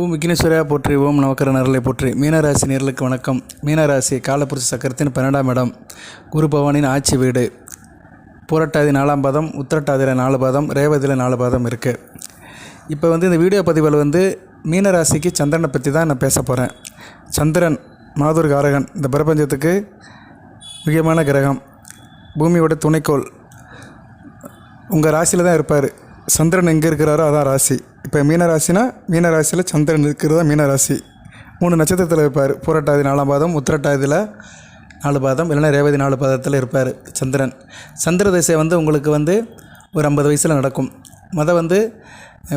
ஓம் விக்னேஸ்வரா போற்றி, ஓம் நவக்கர நரலை போற்றி. மீனராசி நேர்களுக்கு வணக்கம். மீனராசி காலப்புருஷ சக்கரத்தின் 12ஆம் இடம், குரு பகவானின் ஆட்சி வீடு. புரட்டாதி 4ஆம் பாதம், உத்திரட்டாதியில் 4 பாதம், ரேவதியில் 4 பாதம் இருக்குது. இப்போ இந்த வீடியோ பதிவில் மீனராசிக்கு சந்திரனை பற்றி தான் நான் பேச போகிறேன். சந்திரன் மாதுர் காரகன், இந்த பிரபஞ்சத்துக்கு முக்கியமான கிரகம், பூமியோட துணைக்கோள். உங்கள் ராசியில் தான் இருப்பார். சந்திரன் எங்கே இருக்கிறாரோ அதான் ராசி. இப்போ மீனராசினா மீனராசியில் சந்திரன் இருக்கிறதா மீனராசி. 3 நட்சத்திரத்தில் இருப்பார். புரட்டாதி 4ஆம் பாதம், உத்திரட்டாதியில் 4 பாதம், இல்லைன்னா ரேவதி 4 பாதத்தில் இருப்பார் சந்திரன். சந்திர திசை உங்களுக்கு ஒரு 50 வயசில் நடக்கும்.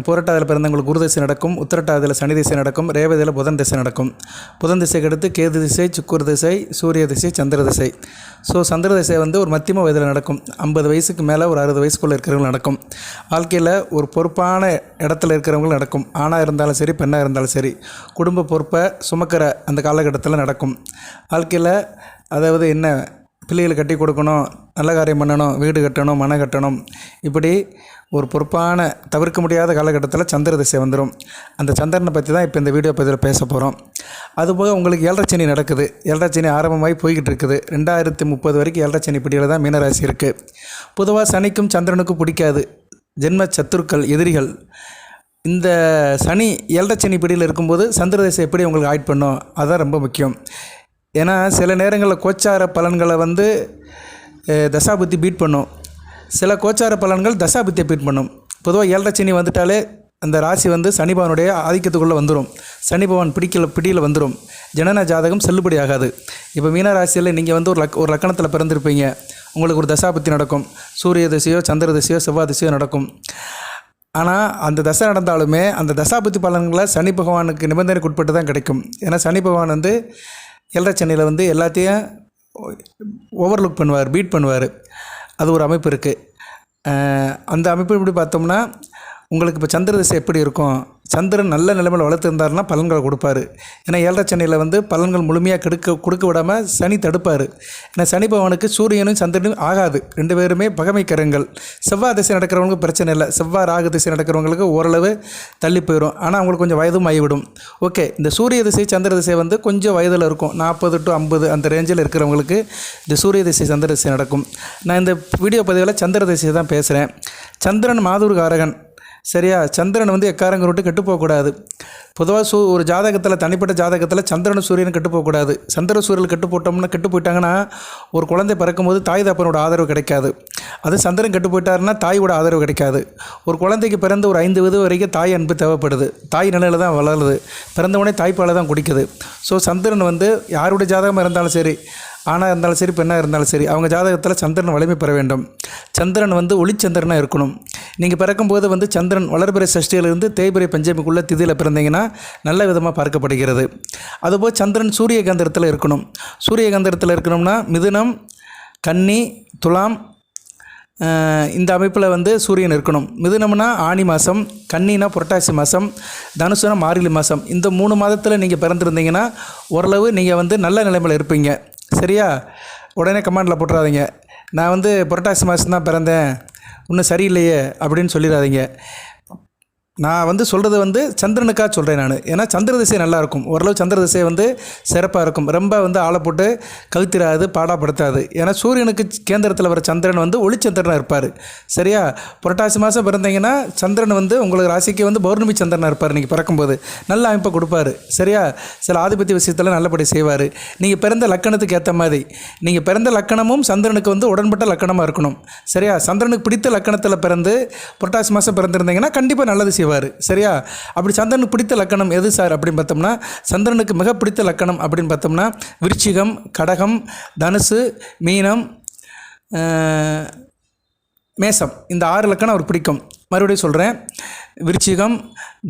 புரட்டாதியில் பிறந்தவங்களுக்கு குரு திசை நடக்கும், உத்திரட்டாதியில் சனி திசை நடக்கும், ரேவதியில் புதன் திசை நடக்கும். புதன் திசைக்கு அடுத்து கேது திசை, சுக்குர் திசை, சூரிய திசை, சந்திர திசை. ஸோ சந்திர திசை ஒரு மத்தியம வயதில் நடக்கும். 50 வயசுக்கு மேலே ஒரு 60 வயசுக்குள்ளே இருக்கிறவங்க நடக்கும். வாழ்க்கையில் ஒரு பொறுப்பான இடத்துல இருக்கிறவங்களும் நடக்கும். ஆணாக இருந்தாலும் சரி, பெண்ணாக இருந்தாலும் சரி, குடும்ப பொறுப்பை சுமக்கிற அந்த காலகட்டத்தில் நடக்கும். வாழ்க்கையில் என்ன பிள்ளைகளை கட்டி கொடுக்கணும், நல்ல காரியம் பண்ணணும், வீடு கட்டணும், மனை கட்டணும், இப்படி ஒரு பொறுப்பான தவிர்க்க முடியாத காலகட்டத்தில் சந்திர திசை வந்துடும். அந்த சந்திரனை பற்றி தான் இப்போ இந்த வீடியோ பதிவில் பேச போகிறோம். அதுபோக உங்களுக்கு 7.5 சனி நடக்குது. 7.5 சனி ஆரம்பமாகி போய்கிட்டு இருக்குது. 2030 வரைக்கும் 7.5 சனி பிடியில் தான் மீனராசி இருக்குது. பொதுவாக சனிக்கும் சந்திரனுக்கும் பிடிக்காது, ஜென்ம சத்துருக்கள், எதிரிகள். இந்த சனி 7.5 சனி பிடியில் இருக்கும்போது சந்திர திசை எப்படி உங்களுக்கு ஆய்ட் பண்ணும், அதுதான் ரொம்ப முக்கியம். ஏன்னா சில நேரங்களில் கோச்சார பலன்களை தசாபுத்தி பீட் பண்ணும். சில கோச்சார பலன்கள் தசாபுத்தியை பீட் பண்ணும். பொதுவாக 7.5 சனி வந்துட்டாலே அந்த ராசி சனி பகவானுடைய ஆதிக்கத்துக்குள்ளே வந்துடும். சனி பகவான் பிடியில் வந்துடும். ஜனன ஜாதகம் செல்லுபடி ஆகாது. இப்போ மீன ராசியில் நீங்கள் ஒரு லக்கணத்தில் பிறந்திருப்பீங்க. உங்களுக்கு ஒரு தசாபுத்தி நடக்கும். சூரிய திசையோ சந்திர திசையோ செவ்வாய் திசையோ நடக்கும். ஆனால் அந்த தசை நடந்தாலுமே அந்த தசாபுத்தி பலன்களை சனி பகவானுக்கு நிபந்தனைக்கு உட்பட்டு தான் கிடைக்கும். ஏன்னா சனி பகவான் 7.5 சனியில் எல்லாத்தையும் ஓவர்லுக் பண்ணுவார், பீட் பண்ணுவார். அது ஒரு அமைப்பு இருக்குது. அந்த அமைப்பு இப்படி பார்த்தோம்னா உங்களுக்கு இப்போ சந்திர திசை எப்படி இருக்கும், சந்திரன் நல்ல நிலைமையில் வளர்த்துருந்தாருன்னா பலன்களை கொடுப்பார். ஏன்னா 7.5 சனியில் பலன்கள் முழுமையாக கொடுக்க விடாமல் சனி தடுப்பார். ஏன்னா சனி பகவானுக்கு சூரியனும் சந்திரனும் ஆகாது, 2 பேருமே பகைமைக்கரங்கள். செவ்வாய் திசை நடக்கிறவங்களுக்கு பிரச்சனை இல்லை. செவ்வாய் ராகு திசை நடக்கிறவங்களுக்கு ஓரளவு தள்ளி போயிடும். ஆனால் அவங்களுக்கு கொஞ்சம் வயதும் ஆகிவிடும். ஓகே, இந்த சூரிய திசை சந்திர திசை கொஞ்சம் வயதில் இருக்கும். 40 to 50 அந்த ரேஞ்சில் இருக்கிறவங்களுக்கு இந்த சூரிய திசை சந்திர திசை நடக்கும். நான் இந்த வீடியோ பதிவில் சந்திர திசையை தான் பேசுகிறேன். சந்திரன் மாதுர் காரகன், சரியா? சந்திரன் எக்காரங்க விட்டு கெட்டு போகக்கூடாது. பொதுவாக ஒரு ஜாதகத்தில், தனிப்பட்ட ஜாதகத்தில் சந்திரனும் சூரியனும் கெட்டு போகக்கூடாது. சந்திர சூரியன் கெட்டு போயிட்டாங்கன்னா ஒரு குழந்தை பிறக்கும்போது தாய் தப்பனோட ஆதரவு கிடைக்காது. அது சந்திரன் கெட்டு போயிட்டாருன்னா தாயோட ஆதரவு கிடைக்காது. ஒரு குழந்தைக்கு பிறந்த ஒரு 5 வயது வரைக்கும் தாய் அன்பு தேவைப்படுது. தாய் நிலையில் தான் வளருது. பிறந்தவொடனே தாய்ப்பால் தான் குடிக்குது. ஸோ சந்திரன் யாருடைய ஜாதகமாக இருந்தாலும் சரி, ஆணாக இருந்தாலும் சரி, பெண்ணாக இருந்தாலும் சரி, அவங்க ஜாதகத்தில் சந்திரன் வலிமை பெற வேண்டும். சந்திரன் ஒளிச்சந்திரனாக இருக்கணும். நீங்கள் பிறக்கும்போது சந்திரன் வளர்பிறை சஷ்டியிலிருந்து தேய்பிறை பஞ்சமிக்குள்ளே திதியில் பிறந்தீங்கன்னா நல்ல விதமாக பார்க்கப்படுகிறது. அதுபோல் சந்திரன் சூரிய கந்திரத்தில் இருக்கணும். சூரிய கந்திரத்தில் இருக்கணும்னா மிதுனம், கன்னி, துலாம், இந்த அமைப்பில் சூரியன் இருக்கணும். மிதுனம்னா ஆனி மாதம், கன்னினா புரட்டாசி மாதம், தனுசுனா மார்கழி மாதம். இந்த 3 மாதத்தில் நீங்கள் பிறந்திருந்தீங்கன்னா ஓரளவு நீங்கள் நல்ல நிலைமையில் இருப்பீங்க. சரியா? உடனே கமெண்டில் போட்டுறாதீங்க, நான் புரட்டாசி மாதம் தான் பிறந்தேன், இன்னும் சரியில்லையே அப்படின்னு சொல்லிடாதீங்க. நான் சொல்கிறது சந்திரனுக்காக சொல்கிறேன் நான். ஏன்னா சந்திர திசை நல்லாயிருக்கும். ஓரளவு சந்திர திசை சிறப்பாக இருக்கும். ரொம்ப ஆளை போட்டு கவித்திராது, பாடாப்படுத்தாது. ஏன்னா சூரியனுக்கு கேந்திரத்தில் வர சந்திரன் ஒளிச்சந்திரனாக இருப்பார். சரியா? புரட்டாசி மாதம் பிறந்தீங்கன்னா சந்திரன் உங்களுக்கு ராசிக்கு பௌர்ணமி சந்திரனாக இருப்பார். நீங்கள் பிறக்கும்போது நல்ல அமைப்பை கொடுப்பார். சரியா? சில ஆதிபத்திய விஷயத்தில் நல்லபடி செய்வார். நீங்கள் பிறந்த லக்கணத்துக்கு ஏற்ற மாதிரி, நீங்கள் பிறந்த லக்கணமும் சந்திரனுக்கு உடன்பட்ட லக்கணமாக இருக்கணும். சரியா? சந்திரனுக்கு பிடித்த லக்கணத்தில் பிறந்து புரட்டாசி மாதம் பிறந்திருந்தீங்கன்னா கண்டிப்பாக நல்லது செய்வார். சரியா? அப்படி சந்திரனுக்கு பிடித்த லக்கணம் எது சார் அப்படின்னு பார்த்தோம்னா, சந்திரனுக்கு மிக பிடித்த லக்கணம் அப்படின்னு பார்த்தோம்னா விருச்சிகம், கடகம், தனுசு, மீனம், மேசம். இந்த 6 லக்கணம் அவர் பிடிக்கும். மறுபடியும் சொல்கிறேன், விருச்சிகம்,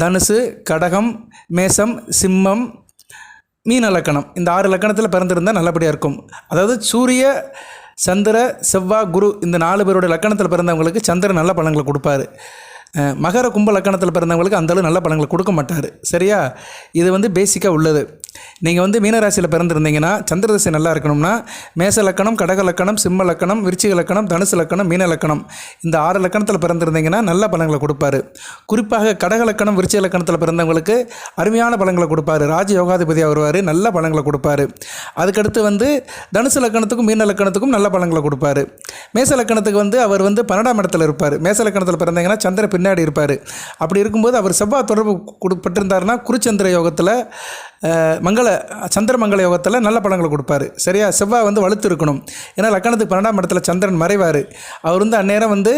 தனுசு, கடகம், மேசம், சிம்மம், மீன லக்கணம். இந்த 6 லக்கணத்தில் பிறந்திருந்தால் நல்லபடியாக இருக்கும். அதாவது சூரிய, சந்திர, செவ்வாய், குரு, இந்த 4 பேருடைய லக்கணத்தில் பிறந்தவங்களுக்கு சந்திரன் நல்ல பலன்களை கொடுப்பார். மகர கும்ப லக்கணத்தில் பிறந்தவங்களுக்கு அந்தளவு நல்ல பலன்களை கொடுக்க மாட்டார். சரியா? இது பேசிக்காக உள்ளது. நீங்கள் வந்து மீனராசியில் பிறந்திருந்தீங்கன்னா சந்திர திசை நல்லா இருக்கணும்னா மேச லக்கணம், கடக லக்கணம், சிம்ம லக்கணம், விருச்சிக லக்கணம், தனுசு லக்கணம், மீன லக்கணம் இந்த 6 லக்கணத்தில் பிறந்திருந்தீங்கன்னா நல்ல பலன்களை கொடுப்பாரு. குறிப்பாக கடக லக்கணம், விருச்சிக லக்கணத்தில் பிறந்தவங்களுக்கு அருமையான பலன்களை கொடுப்பாரு. ராஜ யோகாதிபதியாக வருவார், நல்ல பலன்களை கொடுப்பாரு. அதுக்கடுத்து வந்து தனுசு லக்கணத்துக்கும் மீன லக்கணத்துக்கும் நல்ல பலன்களை கொடுப்பாரு. மேச லக்கணத்துக்கு வந்து அவர் வந்து 12ஆம் இடத்துல இருப்பார். மேச லக்கணத்தில் பிறந்தீங்கன்னா சந்திர பின்னாடி இருப்பார். அப்படி இருக்கும்போது அவர் செவ்வாய் தொடர்பு பெற்றிருந்தாருன்னா குருச்சந்திர யோகத்தில் சந்திர மங்கள யோகத்தில் நல்ல பலன்களை கொடுப்பாரு. சரியா? செவ்வாய் வந்து வலுத்து இருக்கணும். ஏன்னா லக்கணத்துக்கு 12ஆம் இடத்துல சந்திரன் மறைவார். அவர் வந்து அந்நேரம் வந்து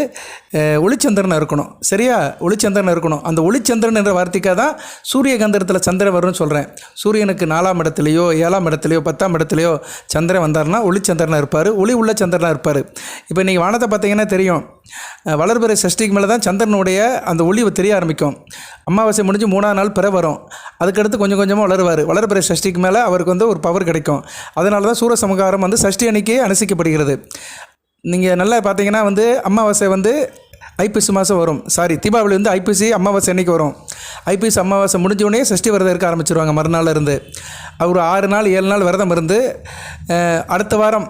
ஒளிச்சந்திரன் இருக்கணும். சரியா? ஒளிச்சந்திரன் இருக்கணும். அந்த ஒளிச்சந்திரன் என்ற வார்த்தைக்காக தான் சூரிய கந்திரத்தில் சந்திரன் வரும்னு சொல்கிறேன். சூரியனுக்கு 4ஆம் இடத்துலையோ 7ஆம் இடத்துலையோ 10ஆம் இடத்துலையோ சந்திரன் வந்தார்னா ஒளிச்சந்திரனாக இருப்பார், ஒளி உள்ள சந்திரனாக இருப்பார். இப்போ நீங்கள் வானத்தை பார்த்தீங்கன்னா தெரியும், வளர்பிறை சஷ்டிக்கு மேலே தான் சந்திரனுடைய அந்த ஒளி தெரிய ஆரம்பிக்கும். அமாவாசை முடிஞ்சு 3ஆம் நாள் பிற வரும். அதுக்கடுத்து கொஞ்சம் கொஞ்சமாக வளருவார். வளர்பிறை சஷ்டிக்கு மேலே அவருக்கு வந்து ஒரு பவர் கிடைக்கும். அதனால தான் சூரசமகாரம் வந்து சஷ்டி அன்னைக்கு அனுசிக்கப்படுகிறது. நீங்கள் நல்லா பார்த்தீங்கன்னா வந்து அமாவாசை வந்து ஐப்பசி மாதம் வரும். தீபாவளி வந்து ஐப்பசி அமாவாசை அன்னைக்கு வரும். ஐப்பசி அமாவாசை முடிஞ்சோடனே சஷ்டி விரதம் இருக்க ஆரம்பிச்சிருவாங்க. மறுநாள் இருந்து அவர் 6 நாள் 7 நாள் விரதம் இருந்து அடுத்த வாரம்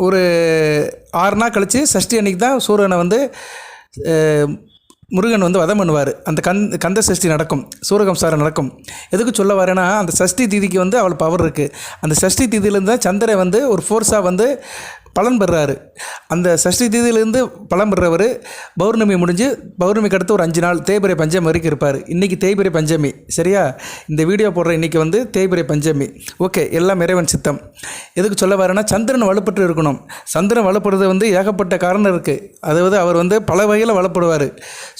ஒரு 6 நாள் கழித்து சஷ்டி அன்னைக்கு தான் சூரியனை வந்து முருகன் வந்து வதம் பண்ணுவார். அந்த கந்த சஷ்டி நடக்கும், சூரகம்சாரம் நடக்கும். எதுக்கு சொல்ல வரேன்னா, அந்த சஷ்டி தீதிக்கு வந்து அவள் பவர் இருக்குது. அந்த சஷ்டி தீதியிலேருந்து தான் சந்திரன் வந்து ஒரு ஃபோர்ஸாக வந்து பலன் பெறுறாரு. அந்த சஷ்டி தீதியிலேருந்து பலன் பெறுறவர் பௌர்ணமி முடிஞ்சு பௌர்ணமிக்கு அடுத்து ஒரு 5 நாள் தேய்பிறை பஞ்சமி வரைக்கும் இருப்பார். இன்றைக்கி தேய்பிறை பஞ்சமி. சரியா? இந்த வீடியோ போடுற இன்றைக்கி வந்து தேய்பிறை பஞ்சமி. ஓகே, எல்லாம் இறைவன் சித்தம். எதுக்கு சொல்ல வரேன்னா, சந்திரன் வலுப்பட்டு இருக்கணும். சந்திரன் வலுப்படுறது வந்து ஏகப்பட்ட காரணம் இருக்குது. அதாவது அவர் வந்து பல வகையில் வலுப்படுவார்.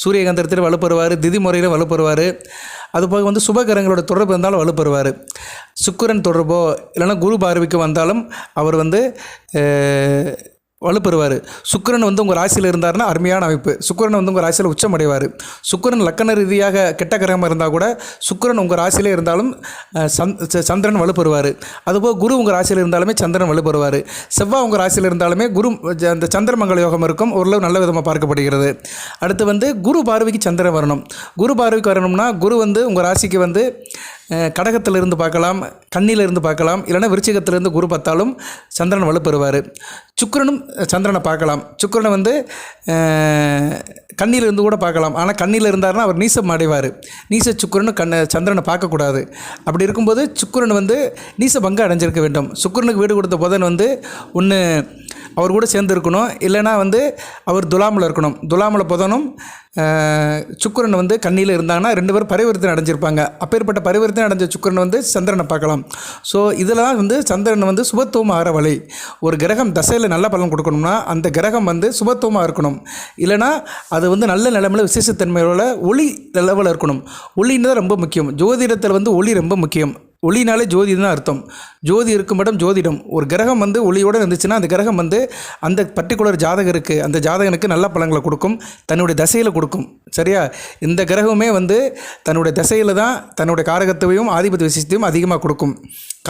சூரிய கந்திரத்தில் வலுப்படுவார், திதி முறையில் வலுப்படுவார். அதுபோக வந்து சுபகிரகங்களோட தொடர்பு இருந்தாலும் வலுப்பெறுவார். சுக்கிரன் தொடர்போ இல்லைன்னா குரு பார்வைக்கு வந்தாலும் அவர் வந்து வலுப்பெறுவார். சுக்கிரன் வந்து உங்கள் ராசியில் இருந்தார்னா அருமையான அமைப்பு. சுக்கிரன் வந்து உங்கள் ராசியில் உச்சம் அடைவார். சுக்கிரன் லக்கண ரீதியாக கெட்ட கிரகமாக இருந்தால் கூட சுக்கிரன் உங்கள் ராசியிலே இருந்தாலும் சந்திரன் வலுப்பெறுவார். அதுபோக குரு உங்கள் ராசியில் இருந்தாலுமே சந்திரன் வலுப்பெறுவார். செவ்வாய் உங்கள் ராசியில் இருந்தாலுமே குரு அந்த சந்திரமங்கல யோகம் இருக்கும், ஓரளவு நல்ல விதமாக பார்க்கப்படுகிறது. அடுத்து வந்து குரு பார்வைக்கு சந்திரன் வரணும். குரு பார்வைக்கு வரணும்னா குரு வந்து உங்கள் ராசிக்கு வந்து கடகத்திலிருந்து பார்க்கலாம், கண்ணிலிருந்து பார்க்கலாம், இல்லைனா விருச்சிகத்திலிருந்து குரு பார்த்தாலும் சந்திரன் வலுப்பெறுவார். சுக்கிரனும் சந்திரனை பார்க்கலாம். சுக்கிரனை வந்து கண்ணிலிருந்து கூட பார்க்கலாம். ஆனால் கண்ணியில் இருந்தார்னா அவர் நீசம் அடைவார். நீச சுக்கிரனு சந்திரனை பார்க்கக்கூடாது. அப்படி இருக்கும்போது சுக்கிரன் வந்து நீச பங்கு அடைஞ்சிருக்க வேண்டும். சுக்கிரனுக்கு வீடு கொடுத்த புதன் வந்து ஒன்று அவர் கூட சேர்ந்து இருக்கணும், இல்லைனா வந்து அவர் துலாமில் இருக்கணும். துலாமில் புதனும் சுக்கிரன் வந்து கண்ணியில் இருந்தாங்கன்னா 2 பேரும் பரிவர்த்தனை அடைஞ்சிருப்பாங்க. அப்பேற்பட்ட பரிவர்த்தனை அடைஞ்ச சுக்கிரன் வந்து சந்திரனை பார்க்கலாம். ஸோ இதெல்லாம் வந்து சந்திரன் வந்து சுபத்துவம் ஆகிற வழி. ஒரு கிரகம் தசையில் நல்ல பலன் கொடுக்கணும்னா அந்த கிரகம் வந்து சுபத்துவமாக இருக்கணும். இல்லைனா அது வந்து நல்ல நிலைமையில் விசேஷத்தன்மையோட ஒளி லெவலில் இருக்கணும். ஒளின்னு தான் ரொம்ப முக்கியம். ஜோதிடத்தில் வந்து ஒளி ரொம்ப முக்கியம். ஒளினாலே ஜோதி தான் அர்த்தம். ஜோதி இருக்கும் இடம் ஜோதிடம். ஒரு கிரகம் வந்து ஒளியோடு இருந்துச்சுன்னா அந்த கிரகம் வந்து அந்த பர்டிகுலர் ஜாதகருக்கு அந்த ஜாதகனுக்கு நல்ல பலன்களை கொடுக்கும், தன்னுடைய தசையில் கொடுக்கும். சரியா? இந்த கிரகமே வந்து தன்னுடைய தசையில் தான் தன்னுடைய காரகத்துவையும் ஆதிபத்திய விசேஷத்தையும் அதிகமாக கொடுக்கும்.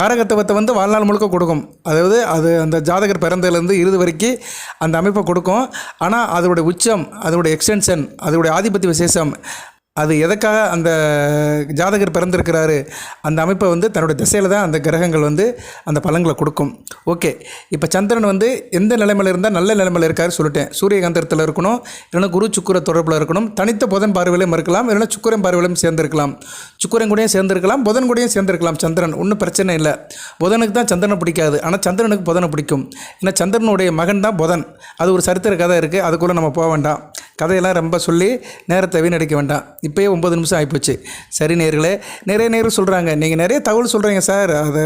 காரகத்துவத்தை வந்து வாழ்நாள் முழுக்க கொடுக்கும். அதாவது அது அந்த ஜாதகர் பிறந்ததுலேருந்து இறுதி வரைக்கும் அந்த அமைப்பை கொடுக்கும். ஆனால் அதோடைய உச்சம், அதோடைய எக்ஸ்டென்ஷன், அதோடைய ஆதிபத்திய விசேஷம், அது எதுக்காக அந்த ஜாதகர் பிறந்திருக்கிறாரு அந்த அமைப்பை வந்து தன்னுடைய திசையில் தான் அந்த கிரகங்கள் வந்து அந்த பலன்களை கொடுக்கும். ஓகே, இப்போ சந்திரன் வந்து எந்த நிலைமையில் இருந்தால் நல்ல நிலைமையில் இருக்காரு சொல்லிட்டேன். சூரிய கந்திரத்தில் இருக்கணும், இல்லைன்னா குரு சுக்கிர தொடர்பில் இருக்கணும். தனித்த புதன் பார்வையிலையும் இருக்கலாம், இல்லைன்னா சுக்கிரன் பார்வையிலையும் சேர்ந்திருக்கலாம். சுக்கிரன் கூடயும் சேர்ந்திருக்கலாம், புதன் கூடயும் சேர்ந்திருக்கலாம். சந்திரன் ஒன்றும் பிரச்சனை இல்லை. புதனுக்கு தான் சந்திரனை பிடிக்காது, ஆனால் சந்திரனுக்கு புதனை பிடிக்கும். ஏன்னா சந்திரனுடைய மகன் தான் புதன். அது ஒரு சரித்திர கதை இருக்குது, அதுக்குள்ளே நம்ம போக வேண்டாம். கதையெல்லாம் ரொம்ப சொல்லி நேரத்தை வீணடிக்க வேண்டாம். இப்போயே 9 நிமிஷம் ஆகிப்போச்சு. சரி நேர்களே, நிறைய நேரம் சொல்கிறாங்க, நீங்கள் நிறைய தகவல் சொல்கிறீங்க சார், அதை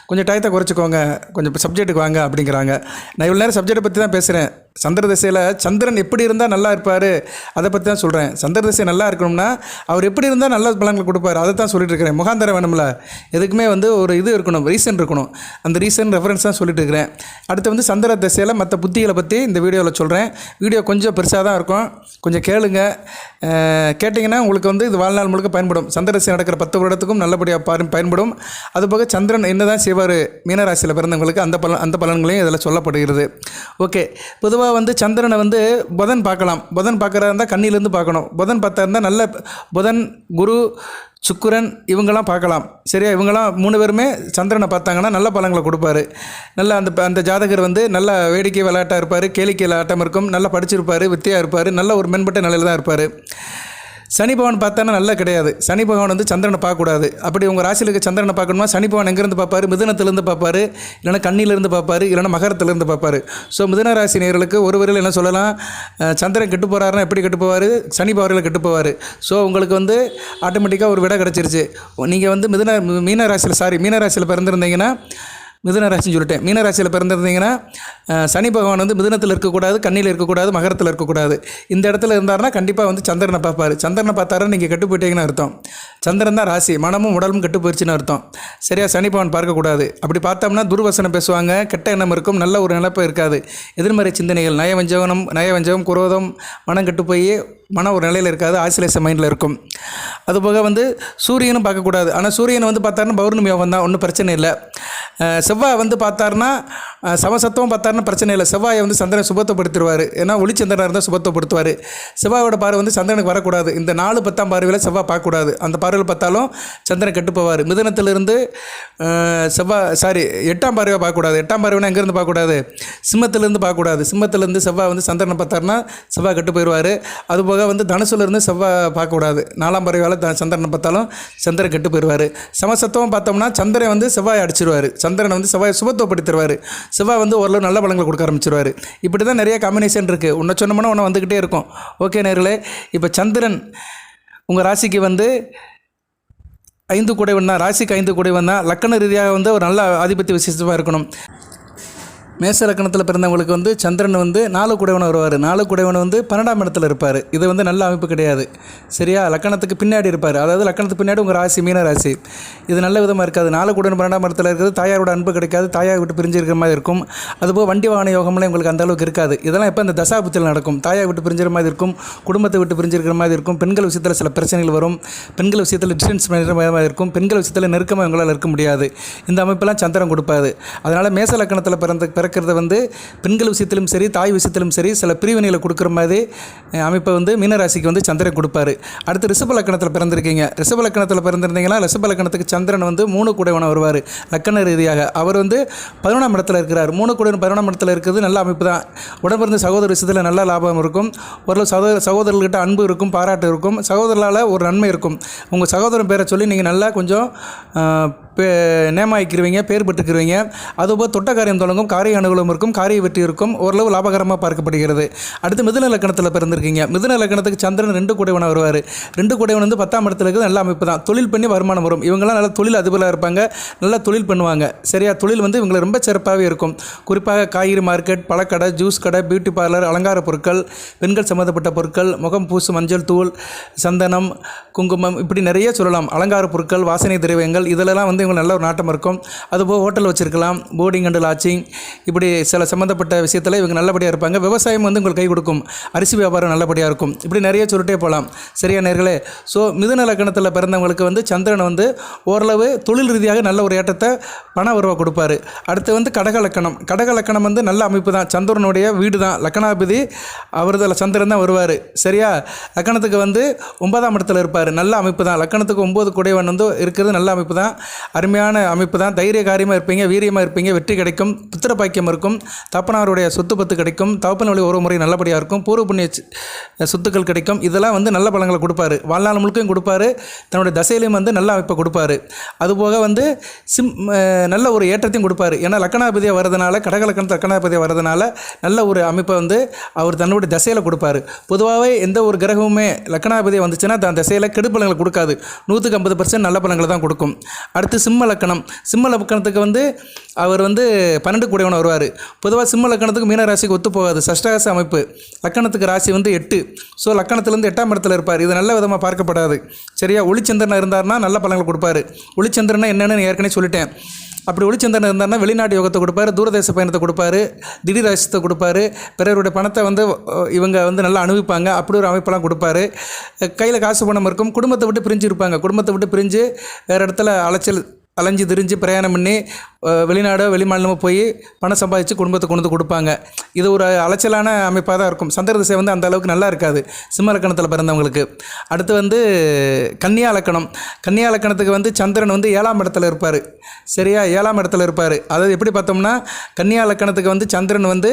கொஞ்சம் டயத்தை குறைச்சிக்கோங்க, கொஞ்சம் சப்ஜெக்ட்டுக்கு வாங்க அப்படிங்கிறாங்க. நான் இவ்வளோ நேரம் சப்ஜெக்டை பற்றி தான் பேசுகிறேன். சந்திர திசையில் சந்திரன் எப்படி இருந்தால் நல்லா இருப்பார் அதை பற்றி தான் சொல்கிறேன். சந்திர திசை நல்லா இருக்கணும்னா அவர் எப்படி இருந்தால் நல்ல பலன்கள் கொடுப்பார் அதை தான் சொல்லிட்டு இருக்கிறேன். முகாந்திரம் வேணும்ல, எதுக்குமே வந்து ஒரு இது இருக்கணும், ரீசன் இருக்கணும். அந்த ரீசன் ரெஃபரன்ஸ் தான் சொல்லிட்டு இருக்கிறேன். அடுத்து வந்து சந்திர திசையில் மற்ற புத்திகளை பற்றி இந்த வீடியோவில் சொல்கிறேன். வீடியோ கொஞ்சம் பெருசாக தான் இருக்கும், கொஞ்சம் கேளுங்க. கேட்டிங்கன்னா உங்களுக்கு வந்து இது வாழ்நாள் முழுக்க பயன்படும். சந்திர திசை நடக்கிற 10 வருடத்துக்கும் நல்லபடியாக பயன்படும். அதுபோக சந்திரன் என்ன தான் செய்வார் மீனராசியில் பிறந்தவங்களுக்கு அந்த பலன்களையும் இதில் சொல்லப்படுகிறது. ஓகே, பொதுவாக பொதுவாக வந்து சந்திரனை வந்து புதன் பார்க்கலாம். புதன் பார்க்குறதா இருந்தால் கண்ணிலேருந்து பார்க்கணும். புதன் பார்த்தா இருந்தால் நல்ல புதன், குரு, சுக்கிரன் இவங்கெல்லாம் பார்க்கலாம். சரியா, இவங்கெல்லாம் 3 பேருமே சந்திரனை பார்த்தாங்கன்னா நல்ல பலன்களை கொடுப்பாரு. நல்ல அந்த ஜாதகர் வந்து நல்ல வேடிக்கை விளையாட்டாக இருப்பார், கேளிக்கை விளையாட்டம் இருக்கும், நல்லா படிச்சிருப்பார், வித்தையாக இருப்பார், நல்ல ஒரு மேம்பட்ட நிலையில் தான் இருப்பார். சனி பகவான் பார்த்தானா நல்லா கிடையாது. சனி பகவான் வந்து சந்திரனை பார்க்கக்கூடாது. அப்படி உங்கள் ராசியில் இருக்க சந்திரனை பார்க்கணுமா, சனி பகவான் எங்கேருந்து பார்ப்பார்? மிதுனத்திலேருந்து பார்ப்பார், இல்லைனா கண்ணியிலேருந்து பார்ப்பார், இல்லைனா மகரத்திலேருந்து பார்ப்பார். ஸோ மிதுன ராசி நேயர்களுக்கு ஒரு வரையில் என்ன சொல்லலாம், சந்திரன் கெட்டு போகிறாருன்னா எப்படி கெட்டு போவார்? சனி பவரில் கெட்டு போவார். ஸோ உங்களுக்கு வந்து ஆட்டோமேட்டிக்காக ஒரு விடை கிடச்சிருச்சு. நீங்கள் வந்து மீன ராசியில் பிறந்திருந்தீங்கன்னா, மிதுன ராசின்னு சொல்லிட்டேன், மீனராசியில் பிறந்திருந்தீங்கன்னா சனி பகவான் வந்து மிதுனத்தில் இருக்கக்கூடாது, கண்ணியில் இருக்கக்கூடாது, மகரத்தில் இருக்கக்கூடாது. இந்த இடத்துல இருந்தாருன்னா கண்டிப்பாக வந்து சந்திரனை பார்ப்பார். சந்திரனை பார்த்தாருன்னு நீங்கள் கெட்டு போயிட்டீங்கன்னு அர்த்தம். சந்திரன் தான் ராசி, மனமும் உடலும் கெட்டு போயிடுச்சுன்னு அர்த்தம். சரியா, சனி பகவான் பார்க்கக்கூடாது. அப்படி பார்த்தோம்னா துர்வசனம் பேசுவாங்க, கெட்ட எண்ணம் இருக்கும், நல்ல ஒரு நிலப்பை இருக்காது, எதிர்மறை சிந்தனைகள், நயவஞ்சகம், குரோதம், மனம் கெட்டு போய் மனம் ஒரு நிலையில் இருக்காது, ஆசிலேஷன் மைண்டில் இருக்கும். அதுபோக வந்து சூரியனும் பார்க்கக்கூடாது. ஆனால் சூரியனை வந்து பார்த்தாருன்னா பௌர்ணமி யோகம் தான், ஒன்றும் பிரச்சனை இல்லை. செவ்வாய் வந்து பார்த்தாருன்னா சமசத்துவம் பார்த்தாருன்னா பிரச்சனை இல்லை. செவ்வாயை வந்து சந்திரனை சுபத்துவப்படுத்திடுவார். ஏன்னா ஒளிச்சந்திரனாக இருந்தால் சுபத்துவப்படுத்துவார். செவ்வாயோட பார்வை வந்து சந்திரனுக்கு வரக்கூடாது. இந்த 4 10 பார்வையில் செவ்வாய் பார்க்கக்கூடாது. அந்த பார்வையில் பார்த்தாலும் சந்திரன் கெட்டு போவார். மிதுனத்திலிருந்து 8ஆம் பார்வையாக பார்க்கக்கூடாது. 8ஆம் பார்வைனா எங்கேருந்து பார்க்கக்கூடாது? சிம்மத்திலேருந்து பார்க்கக்கூடாது. சிம்மத்திலேருந்து செவ்வாய் வந்து சந்திரனை பார்த்தாருன்னா செவ்வாய் கெட்டு போயிடுவார். அதுபோக வந்து தனுசுலேருந்து செவ்வாய் பார்க்கக்கூடாது. 4ஆம் பார்வையால் சந்திரனை பார்த்தாலும் சந்திரன் கெட்டு போயிடுவார். சமசத்துவம் பார்த்தோம்னா சந்திரன் வந்து செவ்வாய் அடிச்சிருவார். சந்திரனை வந்து செவ்வாய் சுபத்துவப்படுத்திடுவார். செவ்வாய் வந்து ஓரளவு நல்ல பலன்களை கொடுக்க ஆரம்பிச்சிருவார். இப்படி தான் நிறைய காம்பினேஷன் இருக்குது. ஒன்று சொன்னோம்னா ஒன்று வந்துக்கிட்டே இருக்கும். ஓகே நேர்களே, இப்போ சந்திரன் உங்கள் ராசிக்கு வந்து 5 குடைவன் தான். ராசிக்கு 5 குடைவன் தான். லக்கண ரீதியாக வந்து ஒரு நல்ல ஆதிபத்திய விசேஷமாக இருக்கணும். மேச லக்கணத்தில் பிறந்தவங்களுக்கு வந்து சந்திரன் வந்து 4 குடைவன் வருவார். 4 குடைவன் வந்து 12ஆம் இடத்துல இருப்பார். இது வந்து நல்ல அமைப்பு கிடையாது. சரியா, லக்கணத்துக்கு பின்னாடி இருப்பார். அதாவது லக்கணத்துக்கு பின்னாடி உங்கள் ராசி மீன ராசி. இது நல்ல விதமாக இருக்காது. 4 குடைவன் 12ஆம் இடத்துல இருக்கிறது தாயாரோட அன்பு கிடைக்காது, தாயார் விட்டு பிரிஞ்சு இருக்கிற மாதிரி இருக்கும். அதுபோல் வண்டி வாகன யோகம்லாம் உங்களுக்கு அந்த அளவுக்கு இருக்காது. இதெல்லாம் எப்போ இந்த தசாபுத்தியில் நடக்கும். தாயார் விட்டு பிரிஞ்சுற மாதிரி இருக்கும், குடும்பத்தை விட்டு பிரிஞ்சிருக்கிற மாதிரி இருக்கும். பெண்கள் விஷயத்தில் சில பிரச்சனைகள் வரும். பெண்கள் விஷயத்தில் டிஸ்டன்ஸ் மாதிரி இருக்கும். பெண்கள் விஷயத்தில் நெருக்கமாக இவங்களால் இருக்க முடியாது. இந்த அமைப்பெல்லாம் சந்திரன் கொடுப்பாது. அதனால் மேச லக்கணத்தில் பிறக்கிறது வந்து பெண்கள் விஷயத்திலும் சரி, தாய் விஷயத்திலும் சரி சில பிரிவினைகளை கொடுக்குற மாதிரி அமைப்பை வந்து மீனராசிக்கு வந்து சந்திரன் கொடுப்பாரு. அடுத்து ரிஷப லக்கணத்தில் பிறந்திருக்கீங்க. ரிஷப லக்கணத்தில் பிறந்திருந்தீங்கன்னா ரிஷப லக்கணத்துக்கு சந்திரன் வந்து 3 குடைவனாக வருவார். லக்கண ரீதியாக அவர் வந்து 11ஆம் இடத்துல இருக்கிறார். 3 குடைவன் 11ஆம் இடத்துல இருக்கிறது நல்ல அமைப்பு தான். உடன்பிறந்த சகோதர விஷயத்தில் நல்ல லாபம் இருக்கும். ஓரளவு சகோதரர்கிட்ட அன்பு இருக்கும், பாராட்டு இருக்கும். சகோதரரால் ஒரு நன்மை இருக்கும். உங்கள் சகோதரன் பேரை சொல்லி நீங்கள் நல்லா கொஞ்சம் நேமாக்கிடுவீங்க, பேர் பெற்றுக்கிருவீங்க. அதுபோல் தொட்ட காரியம் தொடங்கும், காரிய அனுகூலம் இருக்கும், காரிய வெற்றி இருக்கும், ஓரளவு லாபகரமாக பார்க்கப்படுகிறது. அடுத்து மிதுன லக்கணத்தில் பிறந்திருக்கீங்க. மிதுன லக்கணத்துக்கு சந்திரன் 2 குடைவனாக வருவார். 2 குடைவன் வந்து 10ஆம் இடத்துல இருக்குது. நல்ல அமைப்பு தான். தொழில் பண்ணி வருமானம் வரும். இவங்கெல்லாம் நல்ல தொழில் அதிபராக இருப்பாங்க, நல்லா தொழில் பண்ணுவாங்க. சரியா, தொழில் வந்து இவங்களை ரொம்ப சிறப்பாகவே இருக்கும். குறிப்பாக காய்கறி மார்க்கெட், பழக்கடை, ஜூஸ் கடை, பியூட்டி பார்லர், அலங்கார பொருட்கள், பெண்கள் சம்மந்தப்பட்ட பொருட்கள், முகம் பூசு மஞ்சள் தூள், சந்தனம், குங்குமம், இப்படி நிறைய சொல்லலாம். அலங்கார பொருட்கள், வாசனை திரவியங்கள், இதிலெல்லாம் வந்து இவங்க நல்ல ஒரு நாட்டம் இருக்கும். அதுபோல் ஹோட்டல் வச்சுருக்கலாம், போர்டிங் அண்ட் லாட்சிங், இப்படி சில சம்மந்தப்பட்ட விஷயத்தில் இவங்க நல்லபடியாக இருப்பாங்க. விவசாயம் வந்து உங்களுக்கு கை கொடுக்கும். அரிசி வியாபாரம் நல்லபடியாக இருக்கும். இப்படி நிறைய சொல்லிட்டே போகலாம். சரியா நேர்களே, ஸோ மிதுன லக்கணத்தில் பிறந்தவங்களுக்கு வந்து சந்திரன் வந்து ஓரளவு தொழில் ரீதியாக நல்ல ஒரு ஏற்றத்தை பண உறவை கொடுப்பாரு. அடுத்து வந்து கடக லக்கணம் வந்து நல்ல அமைப்பு தான். சந்திரனுடைய வீடு தான். லக்கணாதிபதி அவரது சந்திரன் தான் வருவார். சரியா, லக்கணத்துக்கு வந்து 9ஆம் இடத்துல இருப்பார். நல்ல அமைப்பு தான். லக்கணத்துக்கு 9 குடைவன் வந்து இருக்கிறது நல்ல அமைப்பு தான். அருமையான அமைப்பு தான். தைரிய காரியமாக இருப்பீங்க, வீரியமாக இருப்பீங்க, வெற்றி கிடைக்கும், புத்திர பாக்கியம் இருக்கும், தப்பனாருடைய சொத்து பத்து கிடைக்கும், தகப்பன் வழி ஒரு முறை நல்லபடியாக இருக்கும், பூர்வ புண்ணிய சொத்துக்கள் கிடைக்கும். இதெல்லாம் வந்து நல்ல பலன்களை கொடுப்பாரு. வாழ்நாள் முழுக்கையும் கொடுப்பாரு. தன்னுடைய தசையிலையும் வந்து நல்ல அமைப்பை கொடுப்பாரு. அதுபோக வந்து நல்ல ஒரு ஏற்றத்தையும் கொடுப்பாரு. ஏன்னா லக்கணாதிபதியாக வரதுனால, கடக லக்கணத்து லக்கணாதிபதியாக வரதுனால நல்ல ஒரு அமைப்பை வந்து அவர் தன்னுடைய தசையில் கொடுப்பாரு. பொதுவாகவே எந்த ஒரு கிரகமுமே லக்கணாதிபதியாக வந்துச்சுன்னா தன் தசையில் கெடு பலன்களை கொடுக்காது. 150% நல்ல பலன்களை தான் கொடுக்கும். அடுத்து சிம்ம லக்கணத்துக்கு வந்து அவர் வந்து 12 குடைவன் வருவார். பொதுவாக சிம்ம லக்கணத்துக்கு மீன ராசிக்கு ஒத்து போகாது. சஷ்டாகாச அமைப்பு. லக்கணத்துக்கு ராசி வந்து 8. ஸோ லக்கணத்துலேருந்து 8ஆம் இடத்துல இருப்பார். இது நல்ல விதமாக பார்க்கப்படாது. சரியா, ஒளிச்சந்திரன் இருந்தார்னா நல்ல பலன்களை கொடுப்பாரு. ஒளிச்சந்திரனா என்னென்னு ஏற்கனவே சொல்லிட்டேன். அப்படி ஒளிச்சந்திரன் இருந்தார்னா வெளிநாட்டு யோகத்தை கொடுப்பாரு, தூரதேச பயணத்தை கொடுப்பாரு, திடீர் ராசியத்தை கொடுப்பாரு, பிறருடைய பணத்தை வந்து இவங்க வந்து நல்லா அனுபவிப்பாங்க. அப்படி ஒரு அமைப்பெல்லாம் கொடுப்பாரு. கையில் காசு பணம் இருக்கும். குடும்பத்தை விட்டு பிரிஞ்சு இருப்பாங்க. குடும்பத்தை விட்டு பிரிஞ்சு வேறு இடத்துல அலைச்சல் அலைஞ்சு திரிஞ்சு பிரயாணம் பண்ணி வெளிநாடோ வெளிமாநிலமோ போய் பணம் சம்பாதிச்சு குடும்பத்தை கொண்டு வந்து கொடுப்பாங்க. இது ஒரு அலைச்சலான அமைப்பாக தான் இருக்கும். சந்திர திசை வந்து அந்த அளவுக்கு நல்லா இருக்காது சிம்ம லக்கணத்தில் பிறந்தவங்களுக்கு. அடுத்து வந்து கன்னியா லக்கணம். கன்னியா லக்கணத்துக்கு வந்து சந்திரன் வந்து 7ஆம் இடத்துல இருப்பார். சரியா, 7ஆம் இடத்துல இருப்பார். அதாவது எப்படி பார்த்தோம்னா கன்னியா லக்கணத்துக்கு வந்து சந்திரன் வந்து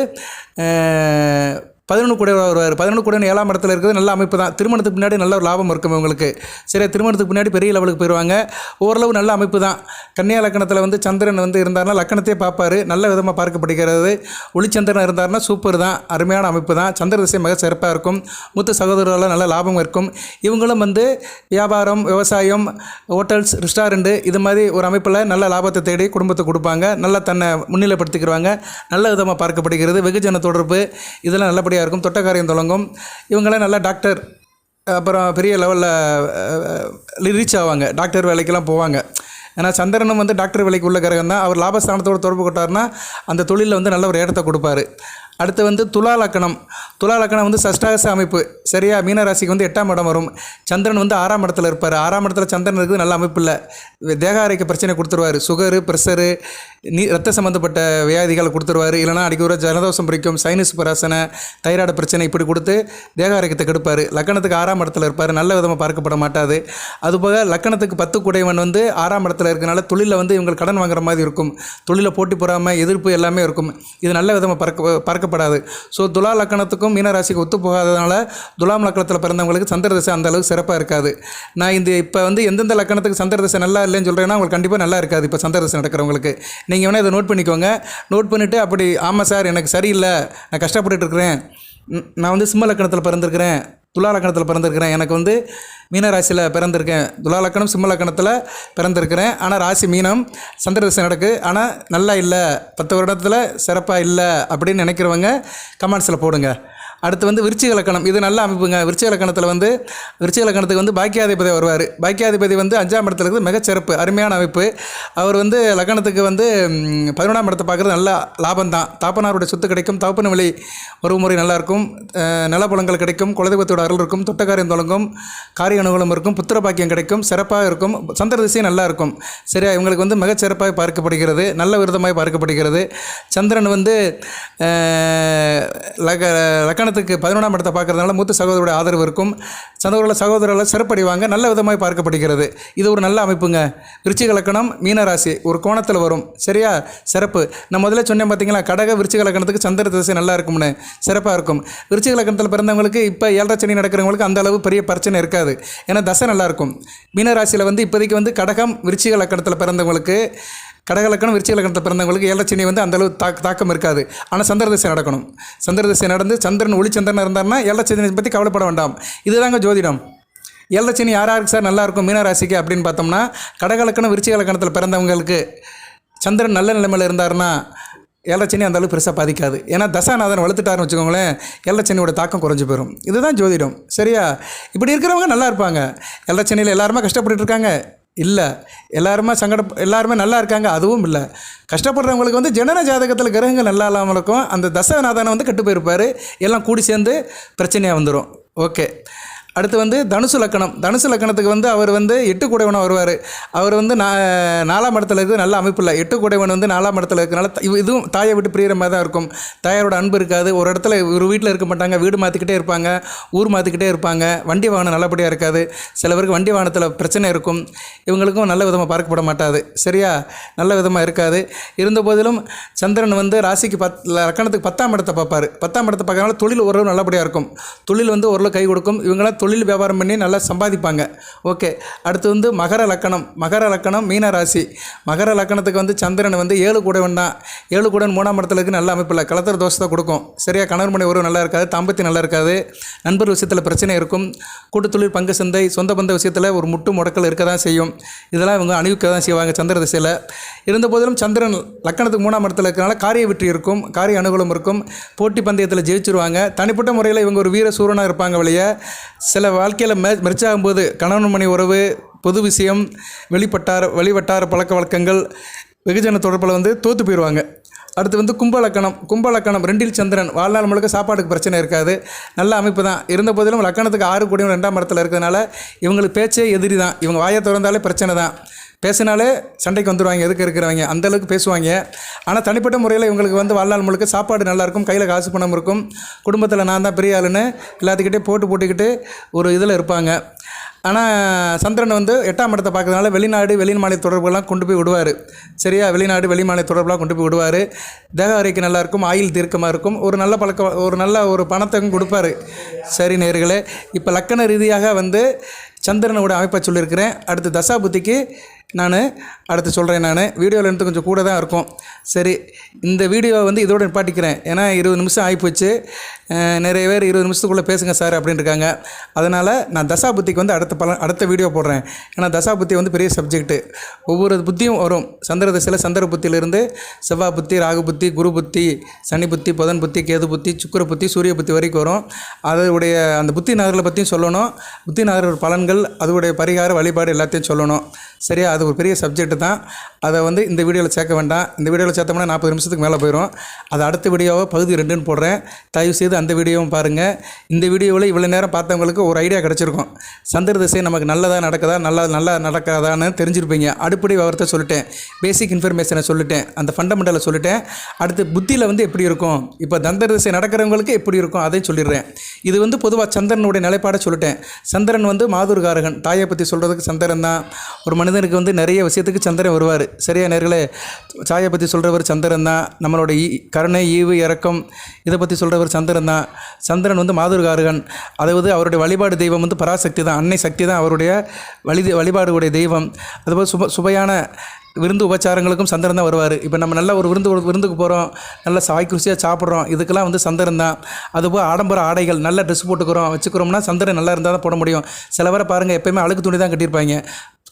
11 கூட வருவார். 11 கூட 7ஆம் இடத்துல இருக்கிறது நல்ல அமைப்பு தான். திருமணத்துக்கு பின்னாடி நல்ல ஒரு லாபம் இருக்கும் இவங்களுக்கு. சரியா, திருமணத்துக்கு பின்னாடி பெரிய லெவலுக்கு போயிடுவாங்க. ஓரளவு நல்ல அமைப்பு தான். கன்னியா லக்கணத்தில் வந்து சந்திரன் வந்து இருந்தார்னா லக்கணத்தையே பார்ப்பார், நல்ல விதமாக பார்க்கப்படுகிறது. ஒளிச்சந்திரன் இருந்தார்னா சூப்பர் தான், அருமையான அமைப்பு தான். சந்திர திசை மிக சிறப்பாக இருக்கும். மூத்த சகோதரர்களால் நல்ல லாபம் இருக்கும். இவங்களும் வந்து வியாபாரம், விவசாயம், ஹோட்டல்ஸ், ரெஸ்டாரண்ட்டு இது மாதிரி ஒரு அமைப்பில் நல்ல லாபத்தை தேடி குடும்பத்தை கொடுப்பாங்க. நல்லா தன்னை முன்னிலைப்படுத்திக்கிறாங்க. நல்ல விதமாக பார்க்கப்படுகிறது. வெகுஜன தொடர்பு இதெல்லாம் நல்லபடியாக இருக்கும். தொட்டக்காரியம் தொடங்கும். இவங்களாம் நல்லா டாக்டர், அப்புறம் பெரிய லெவலில் ரீச் ஆவாங்க. டாக்டர் வேலைக்கெல்லாம் போவாங்க. ஏன்னா சந்திரனும் வந்து டாக்டர் வேலைக்கு உள்ள கிரகம் தான். அவர் லாபஸ்தானத்தோடு தொடர்பு கொட்டார்னா அந்த தொழிலில் வந்து நல்ல ஒரு இடத்தை கொடுப்பாரு. அடுத்து வந்து துலா லக்கணம். துலா லக்கணம் வந்து சஷ்டாகச அமைப்பு. சரியா, மீனராசிக்கு வந்து 8ஆம் இடம் வரும். சந்திரன் வந்து 6ஆம் இடத்துல இருப்பார். 6ஆம் இடத்துல சந்திரன் இருக்குது, நல்ல அமைப்பு இல்லை. தேக ஆரோக்கிய பிரச்சனை கொடுத்துருவார். சுகரு, ப்ரெஷரு, ரத்த சம்மந்தப்பட்ட வியாதிகளை கொடுத்துருவார். இல்லைனா அடிக்க ஒரு ஜலதோஷம் பிடிக்கும், சைனஸ் பிரச்சனை, தைராய்டு பிரச்சனை இப்படி கொடுத்து தேக ஆரோக்கியத்தை கெடுப்பார். லக்கணத்துக்கு 6ஆம் இடத்துல இருப்பார். நல்ல விதமாக பார்க்கப்பட மாட்டாது. அதுபோக லக்கணத்துக்கு 10 கூடையவன் வந்து 6ஆம் இடத்துல இருக்கனால தொழிலில் வந்து இவங்க கடன் வாங்குற மாதிரி இருக்கும். தொழிலில் போட்டி போடாமல் எதிர்ப்பு எல்லாமே இருக்கும். இது நல்ல விதமாக பார்க்கப்படாது. ஸோ துலா லக்கணத்துக்கும் மீனராசிக்கு ஒத்து போகாததுனால துலாம் லக்கணத்தில் பிறந்தவங்களுக்கு சந்திர திசை அந்த அளவுக்கு சிறப்பாக இருக்காது. நான் இப்போ வந்து எந்தெந்த லக்கணத்துக்கு சந்திர திசை நல்லா இல்லைன்னு சொல்கிறேன்னா உங்களுக்கு கண்டிப்பாக நல்லா இருக்காது. இப்போ சந்திர திசை நடக்கிறவங்களுக்கு நீங்கள் வேணால் இதை நோட் பண்ணிக்கோங்க. நோட் பண்ணிவிட்டு அப்படி ஆமாம் சார் எனக்கு சரியில்லை, நான் கஷ்டப்பட்டுட்டு இருக்கிறேன், நான் வந்து சிம்ம லக்கணத்தில் பிறந்திருக்கிறேன், துலா லக்கணத்தில் பிறந்திருக்கிறேன், எனக்கு வந்து மீனராசியில் பிறந்திருக்கேன், துலா லக்கணம் சிம்ம லக்கணத்தில் பிறந்திருக்கிறேன், ஆனால் ராசி மீனம், சந்திர திசை நடக்கு, ஆனால் நல்லா இல்லை, 10 வருடத்தில் சிறப்பாக இல்லை அப்படின்னு நினைக்கிறவங்க கமெண்ட்ஸில் போடுங்க. அடுத்து வந்து விருச்சிக லக்கணம். இது நல்ல அமைப்புங்க. விருச்சிக லக்கணத்தில் வந்து விருச்சிக லக்கணத்துக்கு வந்து பாக்கியாதிபதி வருவார். பாக்கியாதிபதி வந்து 5ஆம் இடத்துல இருக்குது, மிகச்சிறப்பு, அருமையான அமைப்பு. அவர் வந்து லக்கணத்துக்கு வந்து 11ஆம் இடத்தை பார்க்குறது நல்ல லாபம் தான். தாப்பனாருடைய சொத்து கிடைக்கும், தகப்பன விலை ஒரு முறை நல்லாயிருக்கும், நிலப்புலங்கள் கிடைக்கும், குலதெய்வத்தோட அருள் இருக்கும், தொட்டக்காரியம் தொடங்கும், காரிய அனுகூலம் இருக்கும், புத்திர பாக்கியம் கிடைக்கும், சிறப்பாக இருக்கும். சந்திர திசையும் நல்லா இருக்கும். சரியா, இவங்களுக்கு வந்து மிகச்சிறப்பாக பார்க்கப்படுகிறது, நல்ல விருதமாக பார்க்கப்படுகிறது. சந்திரன் வந்து லக்கணத்துக்கு 11ஆம் இடத்தை பார்க்கறதுனால மூத்த சகோதரருடைய ஆதரவு இருக்கும். சகோதரர்களை சிறப்படைவாங்க, நல்ல விதமாக பார்க்கப்படுகிறது. இது ஒரு நல்ல அமைப்புங்க. விருச்சிக லக்கணம் மீனராசி ஒரு கோணத்தில் வரும். சரியா, சிறப்பு. நான் முதல்ல சொன்னேன் பார்த்தீங்களா, கடக விருச்சிக லக்கணத்துக்கு சந்திர திசை நல்லா இருக்கும்னு, சிறப்பாக இருக்கும். விருச்சிக லக்கணத்தில் பிறந்தவங்களுக்கு இப்போ 7.5 சனி நடக்கிறவங்களுக்கு அந்த அளவு பெரிய பிரச்சனை இருக்காது. ஏன்னா தசை நல்லாயிருக்கும். மீனராசியில் வந்து இப்போதைக்கு வந்து கடகம் விருச்சிக லக்கணத்தில் பிறந்தவங்களுக்கு, கடக லக்கணம் விருச்சிக லக்கணத்தில் பிறந்தவங்களுக்கு 7.5 சனி வந்து அந்தளவு தாக்கம் இருக்காது. ஆனால் சந்திர திசை நடக்கணும். சந்திர திசை நடந்து சந்திரன் ஒளிச்சந்திரன் இருந்தார்னா 7.5 சனியை பற்றி கவலைப்பட வேண்டாம். இதுதாங்க ஜோதிடம். 7.5 சனி யாருக்கு சார் நல்லாயிருக்கும் மீனராசிக்கு அப்படின்னு பார்த்தோம்னா, கடக லக்கணம் விருச்சிக லக்கணத்தில் பிறந்தவங்களுக்கு சந்திரன் நல்ல நிலைமையில் இருந்தார்னா 7.5 சனி அந்தளவு பெருசாக பாதிக்காது. ஏன்னா தசாநாதன் வளர்த்துட்டாருன்னு வச்சுக்கோங்களேன், 7.5 சனியோட தாக்கம் குறைஞ்சி போயிடும். இதுதான் ஜோதிடம். சரியா, இப்படி இருக்கிறவங்க நல்லா இருப்பாங்க. 7.5 சனியில் எல்லாருமே கஷ்டப்பட்டு இருக்காங்க இல்லை, எல்லாருமே நல்லா இருக்காங்க அதுவும் இல்லை. கஷ்டப்படுறவங்களுக்கு வந்து ஜனன ஜாதகத்தில் கிரகங்கள் நல்லா இல்லாமல் இருக்கும். அந்த தசநாதனை வந்து கெட்டு போயிருப்பார். எல்லாம் கூடி சேர்ந்து பிரச்சனையாக வந்துடும். ஓகே, அடுத்து வந்து தனுசு லக்கணம். தனுசு லக்கணத்துக்கு வந்து அவர் வந்து 8 கூடைவனாக வருவார். அவர் வந்து 4ஆம் இடத்துல இருக்குது, நல்ல அமைப்பு இல்லை. 8 கூடைவன் வந்து 4ஆம் இடத்துல இருக்கிறனால இதுவும் தாயை விட்டு பிரிகிற மாதிரி தான் இருக்கும். தாயாரோட அன்பு இருக்காது. ஒரு இடத்துல ஒரு வீட்டில் இருக்க மாட்டாங்க, வீடு மாற்றிக்கிட்டே இருப்பாங்க, ஊர் மாற்றிக்கிட்டே இருப்பாங்க. வண்டி வாகனம் நல்லபடியாக இருக்காது. சில பேருக்கு வண்டி வாகனத்தில் பிரச்சனை இருக்கும். இவங்களுக்கும் நல்ல விதமாக பார்க்கப்பட மாட்டாது. சரியா, நல்ல விதமாக இருக்காது. இருந்த போதிலும் சந்திரன் வந்து ராசிக்கு லக்கணத்துக்கு 10ஆம் இடத்தை பார்ப்பார். 10ஆம் இடத்தை பார்க்கறதுனால தொழில் ஓரளவு நல்லபடியாக இருக்கும். தொழில் வந்து ஓரளவு கை கொடுக்கும். இவங்களாம் தொழில் வியாபாரம் பண்ணி நல்லா சம்பாதிப்பாங்க. ஓகே, அடுத்து வந்து மகர லக்கணம். மகர லக்கணம் மீனராசி. மகர லக்கணத்துக்கு வந்து சந்திரன் வந்து 7 கூடைவன் தான். 7 கூடன் 3ஆம் இடத்துல இருக்குது, நல்ல அமைப்பில் கலத்தர தோஷத்தை கொடுக்கும். சரியா, கணவன் மனை உறவு நல்லா இருக்காது, தாம்பத்தியம் நல்லா இருக்காது, நண்பர் விஷயத்தில் பிரச்சனை இருக்கும், கூட்டு தொழில் பங்கு சந்தை சொந்த பந்த விஷயத்தில் ஒரு முட்டு முடக்கல் இருக்க தான் செய்யும். இதெல்லாம் இவங்க அணிவிக்க தான் செய்வாங்க சந்திர திசையில். இருந்த போதிலும் சந்திரன் லக்கணத்துக்கு 3ஆம் இடத்துல இருக்கிறனால காரிய வெற்றி இருக்கும், காரிய அனுகூலம் இருக்கும், போட்டி பந்தயத்தில் ஜெயிச்சிருவாங்க. தனிப்பட்ட முறையில் இவங்க ஒரு வீர சூரனாக இருப்பாங்க. வழியே சில வாழ்க்கையில் மெர்ச்சாகும்போது கணவன் மணி உறவு, பொது விஷயம், வெளிவட்டார பழக்க வழக்கங்கள், வெகுஜன தொடர்பில் வந்து தோற்று போயிடுவாங்க. அடுத்து வந்து கும்பலக்கணம். கும்பலக்கணம் 2இல் சந்திரன், வாழ்நாள் முழுக்க சாப்பாட்டுக்கு பிரச்சனை இருக்காது, நல்ல அமைப்பு தான். இருந்த போதிலும் லக்கணத்துக்கு 6 கூடியும் 2ஆம் இடத்துல இருக்கிறதுனால இவங்களுக்கு பேச்சே எதிரி தான். இவங்க வாயை திறந்தாலே பிரச்சனை தான். பேசினாலே சண்டைக்கு வந்துடுவாங்க, எதுக்கு இருக்கிறவங்க அந்தளவுக்கு பேசுவாங்க. ஆனால் தனிப்பட்ட முறையில் இவங்களுக்கு வந்து வாழ்நாள் முழுக்க சாப்பாடு நல்லாயிருக்கும், கையில் காசு பணம் இருக்கும், குடும்பத்தில் நான் தான் பெரிய ஆளுன்னு எல்லாத்துக்கிட்டே போட்டுக்கிட்டு ஒரு இதில் இருப்பாங்க. ஆனால் சந்திரன் வந்து 8ஆம் இடத்தை பார்க்கறதுனால வெளிநாடு வெளிமாநில தொடர்புகள்லாம் கொண்டு போய் விடுவார். சரியா, வெளிநாடு வெளிமாநில தொடர்புலாம் கொண்டு போய் விடுவார். தேக ஆரோக்கியம் நல்லாயிருக்கும், ஆயுள் தீர்க்கமாக இருக்கும், ஒரு நல்ல பழக்கம், ஒரு நல்ல ஒரு பணத்தையும் கொடுப்பாரு. சரி நேயர்களே, இப்போ லக்கண ரீதியாக வந்து சந்திரனோட அமைப்பை சொல்லியிருக்கிறேன். அடுத்து தசாபுத்திக்கு நான் அடுத்து சொல்கிறேன். நான் வீடியோவில் இருந்து கொஞ்சம் கூட தான் இருக்கும். சரி, இந்த வீடியோவை வந்து இதோட நிப்பாட்டிக்கிறேன். ஏன்னா 20 நிமிஷம் ஆகிப்போச்சு. நிறைய பேர் 20 நிமிஷத்துக்குள்ளே பேசுங்க சார் அப்படின்னு இருக்காங்க. அதனால் நான் தசாபுத்திக்கு வந்து அடுத்த வீடியோ போடுறேன். ஏன்னா தசாபுத்தி வந்து பெரிய சப்ஜெக்ட்டு. ஒவ்வொரு புத்தியும் வரும். சந்திர திசையில் சந்திர புத்தியிலிருந்து செவ்வாய் புத்தி, ராகு புத்தி, குரு புத்தி, சனி புத்தி, புதன் புத்தி, கேது புத்தி, சுக்கிர புத்தி, சூரிய புத்தி வரைக்கும் வரும். அதோடைய அந்த புத்தி நகர்களை பற்றியும் சொல்லணும். புத்தி நகர் பலன்கள், அதோடைய பரிகார வழிபாடு எல்லாத்தையும் சொல்லணும். சரியா, அது ஒரு பெரிய சப்ஜெக்ட்டு தான். அதை வந்து இந்த வீடியோவில் சேர்க்க வேண்டாம். இந்த வீடியோவில் சேர்த்தோம்னா 40 நிமிஷத்துக்கு மேலே போயிடும். அது அடுத்த வீடியோவை பகுதி 2ன்னு போடுறேன். தயவுசெய்து அந்த வீடியோவும் பாருங்கள். இந்த வீடியோவில் இவ்வளோ நேரம் பார்த்தவங்களுக்கு ஒரு ஐடியா கிடச்சிருக்கும். சந்திர திசை நமக்கு நல்லதாக நடக்குதா, நல்லா நடக்காதான்னு தெரிஞ்சிருப்பீங்க. அடிப்படை விவரத்தை சொல்லிட்டேன், பேசிக் இன்ஃபர்மேஷனை சொல்லிட்டேன், அந்த ஃபண்டமெண்டலை சொல்லிட்டேன். அடுத்து புத்தியில் வந்து எப்படி இருக்கும், இப்போ சந்திர திசை நடக்கிறவங்களுக்கு எப்படி இருக்கும் அதையும் சொல்லிடுறேன். இது வந்து பொதுவாக சந்திரனுடைய நிலைப்பாடை சொல்லிட்டேன். சந்திரன் வந்து மாதுர்காரகன். தாயை பற்றி சொல்கிறதுக்கு சந்திரன் தான். ஒரு மனிதனுக்கு வந்து நிறைய விஷயத்துக்கு சந்திரன் வருவார். சரியா நேர்களே, சாயை பற்றி சொல்கிறவர் சந்திரன் தான். நம்மளோட கருணை, ஈவு, இரக்கம் இதை பற்றி சொல்கிறவர் சந்திரன் தான். சந்திரன் வந்து மாதுர்காரகன். அதாவது அவருடைய வழிபாடு தெய்வம் வந்து பராசக்தி தான், அன்னை சக்தி தான் அவருடைய வழிபாடுடைய தெய்வம். அதுபோல் சுவையான விருந்து உபச்சாரங்களுக்கும் சந்திரன் தான் வருவார். இப்போ நம்ம நல்ல ஒரு விருந்துக்கு போகிறோம், நல்ல சாய்க்குசியாக சாப்பிட்றோம், இதுக்கெல்லாம் வந்து சந்திரன் தான். அதுபோல் ஆடம்பர ஆடைகள், நல்ல ட்ரெஸ் வச்சுக்கிறோம்னா சந்திரன் நல்லா இருந்தால் தான் போட முடியும். சில பேரை பாருங்கள், எப்போயுமே அழுக்கு துணி தான் கட்டியிருப்பாங்க,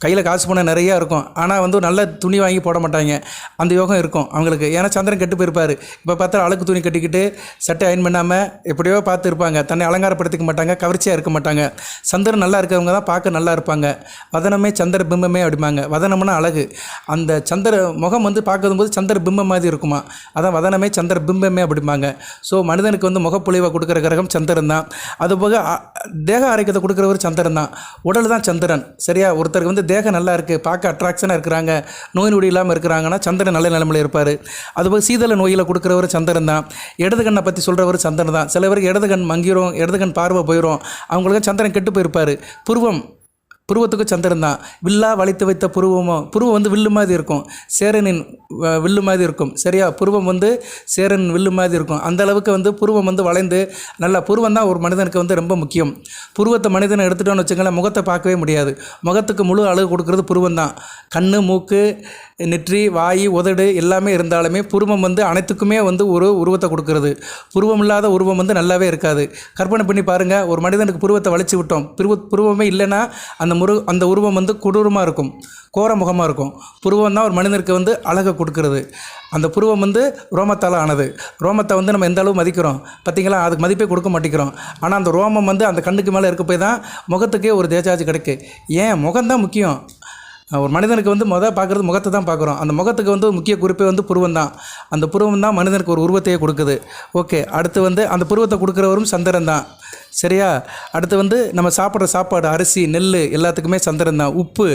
கையில் காசு பணம் நிறையா இருக்கும், ஆனால் வந்து நல்ல துணி வாங்கி போட மாட்டாங்க. அந்த யோகம் இருக்கும் அவங்களுக்கு, ஏன்னா சந்திரன் கெட்டு போயிருப்பார். இப்போ பார்த்தா அழுக்கு துணி கட்டிக்கிட்டு சட்டை அயன் பண்ணாமல் எப்படியோ பார்த்து இருப்பாங்க, தன்னை அலங்காரப்படுத்திக்க மாட்டாங்க, கவர்ச்சியாக இருக்க மாட்டாங்க. சந்திரன் நல்லா இருக்கிறவங்க தான் பார்க்க நல்லா இருப்பாங்க. வதனமே சந்திர பிம்பமே அப்படிம்பாங்க. வதனம்னா அழகு. அந்த சந்திர முகம் வந்து பார்க்கும்போது சந்திர பிம்பம் மாதிரி இருக்குமா, அதான் வதனமே சந்திர பிம்பமே அப்படிம்பாங்க. ஸோ மனிதனுக்கு வந்து முகப்பொழிவை கொடுக்குற கிரகம் சந்திரன் தான். அதுபோக தேக ஆரோக்கியத்தை கொடுக்குறவர் சந்திரன் தான். உடல் தான் சந்திரன். சரியா, ஒருத்தருக்கு வந்து தேகம் நல்லா இருக்குது, பார்க்க அட்ராக்ஷனாக இருக்கிறாங்க, நோய் நொடி இல்லாமல் இருக்கிறாங்கன்னா சந்திரன் நல்ல நிலைமையில் இருப்பார். அதுபோல் சீதள நோயில் கொடுக்குறவர் சந்திரன் தான். இடது கண்ணை பற்றி சொல்கிறவர் சந்திரன் தான். சில பேருக்கு இடது கண் மங்கிரும், இடது கண் பார்வை போயிடும், அவங்களுக்கு சந்திரன் கெட்டு போயிருப்பார். புருவத்துக்கு சந்திரன் தான். வில்லா வளைத்து வைத்த புருவம் வந்து வில்லு மாதிரி இருக்கும், சேரனின் வில்லு மாதிரி இருக்கும். சரியா, புருவம் வந்து சேரன் வில்லு மாதிரி இருக்கும். அந்த அளவுக்கு வந்து புருவம் வந்து வளைந்து நல்லா, புருவம் தான் ஒரு மனிதனுக்கு வந்து ரொம்ப முக்கியம். புருவத்தை மனிதனை எடுத்துட்டோன்னு வச்சுங்களேன், முகத்தை பார்க்கவே முடியாது. முகத்துக்கு முழு அழகு கொடுக்குறது புருவம் தான். கண், மூக்கு, நெற்றி, வாய், உதடு எல்லாமே இருந்தாலுமே புருவம் வந்து அனைத்துக்குமே வந்து ஒரு உருவத்தை கொடுக்குறது. புருவம் இல்லாத உருவம் வந்து நல்லாவே இருக்காது. கற்பனை பண்ணி பாருங்கள், ஒரு மனிதனுக்கு புருவத்தை வளைச்சி விட்டோம், புருவமே இல்லைன்னா அந்த உருவம் வந்து கொடூரமாக இருக்கும், கோர முகமாக இருக்கும். புருவம் தான் ஒரு மனிதனுக்கு வந்து அழகை கொடுக்குறது. அந்த புருவம் வந்து ரோமத்தால் ஆனது. ரோமத்தை வந்து நம்ம எந்த அளவு மதிக்கிறோம் பார்த்தீங்களா, அதுக்கு மதிப்பே கொடுக்க மாட்டேங்கிறோம். ஆனால் அந்த ரோமம் வந்து அந்த கண்ணுக்கு மேலே இருக்க போய் தான் முகத்துக்கே ஒரு தேஜாஜ் கிடைக்கு. ஏன், முகம்தான் முக்கியம். ஒரு மனிதனுக்கு வந்து பார்க்குறது முகத்தை தான் பார்க்குறோம். அந்த முகத்துக்கு வந்து முக்கிய குறிப்பே வந்து புருவம் தான். அந்த புருவம் தான் மனிதனுக்கு ஒரு உருவத்தையே கொடுக்குது. ஓகே, அடுத்து வந்து அந்த புருவத்தை கொடுக்குறவரும் சந்திரன் தான். சரியா, அடுத்து வந்து நம்ம சாப்பிட்ற சாப்பாடு, அரிசி, நெல் எல்லாத்துக்குமே சந்திரன் தான். உப்பு,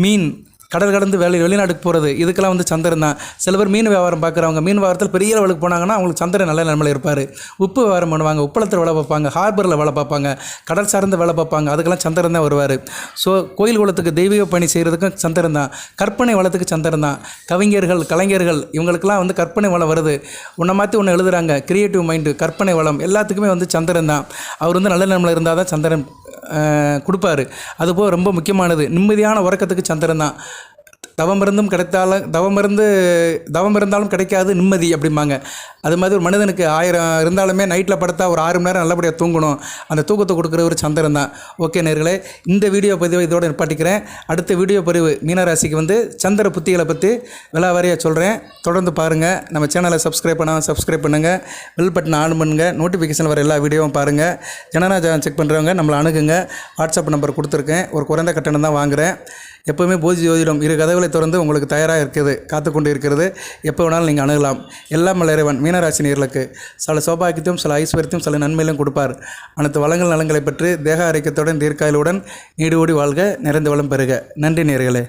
மீன், கடல் கடந்து வெளிநாட்டுக்கு போகிறது, இதுக்கெல்லாம் வந்து சந்திரன் தான். சில பேர் மீன் வியாபாரம் பார்க்குறவங்க, மீன் வியாபாரத்தில் பெரிய லெவலுக்கு போனாங்கன்னா அவங்களுக்கு சந்திரன் நல்ல நிலைமையில் இருப்பார். உப்பு வியாபாரம் பண்ணுவாங்க, உப்பளத்தில் வேலை பார்ப்பாங்க, ஹார்பரில் வேலை பார்ப்பாங்க, கடல் சார்ந்து வேலை பார்ப்பாங்க, அதுக்கெல்லாம் சந்திரன் தான் வருவார். ஸோ கோயில் குளத்துக்கு தெய்வீக பணி செய்கிறதுக்கும் சந்திரன் தான். கற்பனை வளத்துக்கு சந்திரன் தான். கவிஞர்கள், கலைஞர்கள் இவங்களுக்கெல்லாம் வந்து கற்பனை வளம் வருது, ஒன்றை மாற்றி ஒன்று எழுதுகிறாங்க, கிரியேட்டிவ் மைண்டு, கற்பனை வளம் எல்லாத்துக்குமே வந்து சந்திரன் தான். அவர் வந்து நல்ல நிலைமையில் இருந்தால் தான் சந்திரன் கொடுப்பாரு. அதுபோல் ரொம்ப முக்கியமானது நிம்மதியான உறக்கத்துக்கு சந்திரன் தான். தவம் இருந்தாலும் கிடைக்காது நிம்மதி அப்படிம்பாங்க. அது மாதிரி ஒரு மனிதனுக்கு 1000 இருந்தாலுமே நைட்டில் படுத்தா ஒரு 6 மணி நேரம் நல்லபடியாக தூங்கணும், அந்த தூக்கத்தை கொடுக்குற ஒரு சந்திரன் தான். ஓகே நேர்களே, இந்த வீடியோ பதிவை இதோடு நிப்பாட்டிக்கிறேன். அடுத்த வீடியோ பதிவு மீனராசிக்கு வந்து சந்திர புத்திகளை பற்றி விலாவாரியாக சொல்கிறேன். தொடர்ந்து பாருங்கள். நம்ம சேனலை சப்ஸ்கிரைப் பண்ணுங்கள், பெல் பட்டன் ஆன் பண்ணுங்கள், நோட்டிஃபிகேஷன் வர எல்லா வீடியோவும் பாருங்கள். ஜனநாயகம் செக் பண்ணுறவங்க நம்மளை அணுகுங்க. வாட்ஸ்அப் நம்பர் கொடுத்துருக்கேன், ஒரு குறைந்த கட்டணம் தான் வாங்குகிறேன். எப்போவுமே போதி ஜோதிடம் 2 கதவுகளை திறந்து உங்களுக்கு தயாராக இருக்குது, காத்துக்கொண்டு இருக்கிறது. எப்போ வேணாலும் நீங்கள் அணுகலாம். எல்லாம் இறைவன் மீனராசி நேயர்களுக்கு சில சௌபாகியத்தையும் சில ஐஸ்வர்யத்தையும் சில நன்மையிலும் கொடுப்பார். அனைத்து வளங்கள் நலங்களை பெற்று தேக ஆரோக்கியத்துடன் தீர்க்காயலுடன் நீடு ஓடி வாழ்க, நிறைந்த வளம் பெறுக. நன்றி நேயர்களே.